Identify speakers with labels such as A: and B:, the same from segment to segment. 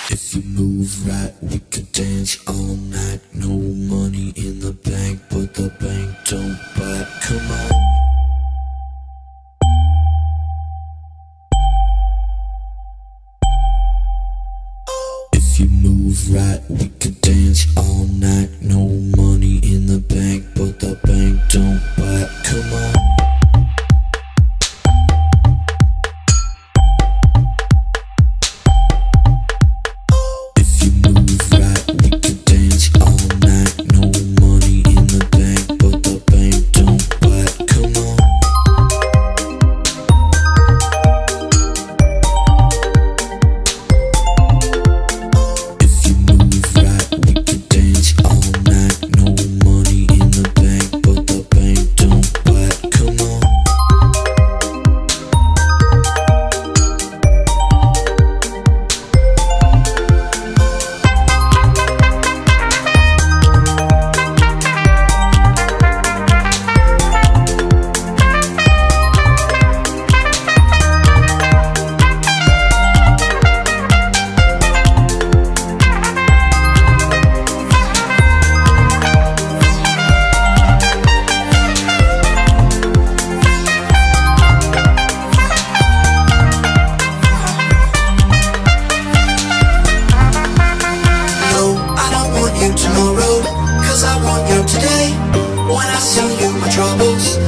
A: If you move right, we could dance all night. No money in the bank, but the bank don't bite. Come on. If you move right, we could dance all night. No money in the bank, but the bank don't bite. Come on.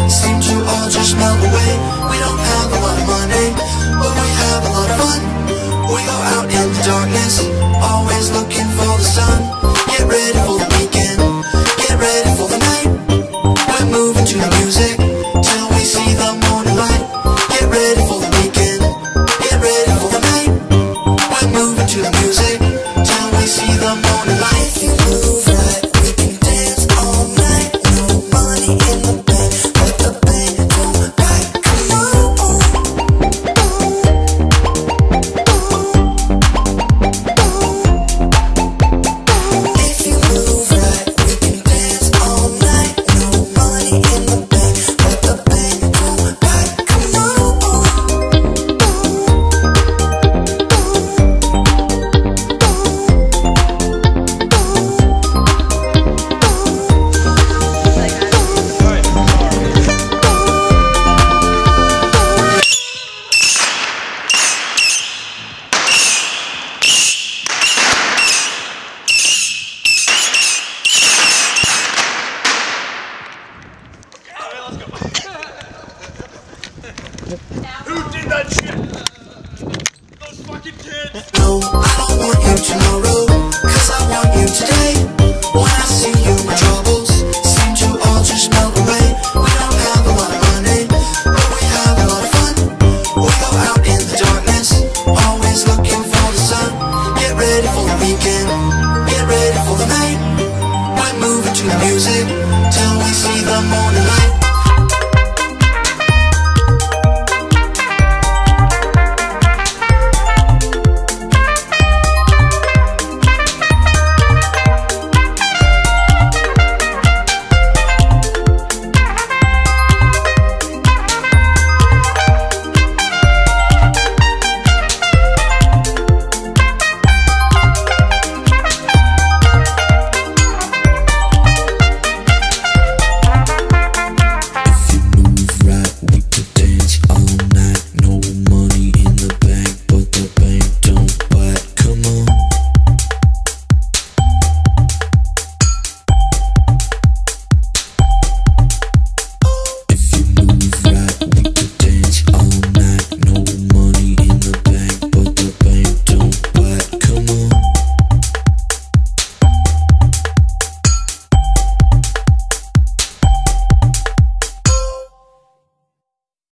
A: Seem to all just melt away. We don't have a lot of money, but we have a lot of fun. We go out in the darkness, always looking for the sun. Get ready for the weekend, get ready for the night. We're moving to the music till we see the morning light. Get ready for the weekend, get ready for the night. We're moving to the music till we see the morning light. If you move right, we can dance all night. No money in the bank, but the bank don't bite. Come on. If you move right, we can dance all night. No money in the bank, but the bank don't bite. Come on.
B: Who did that shit? Those fucking kids!
A: No, I don't want you tomorrow.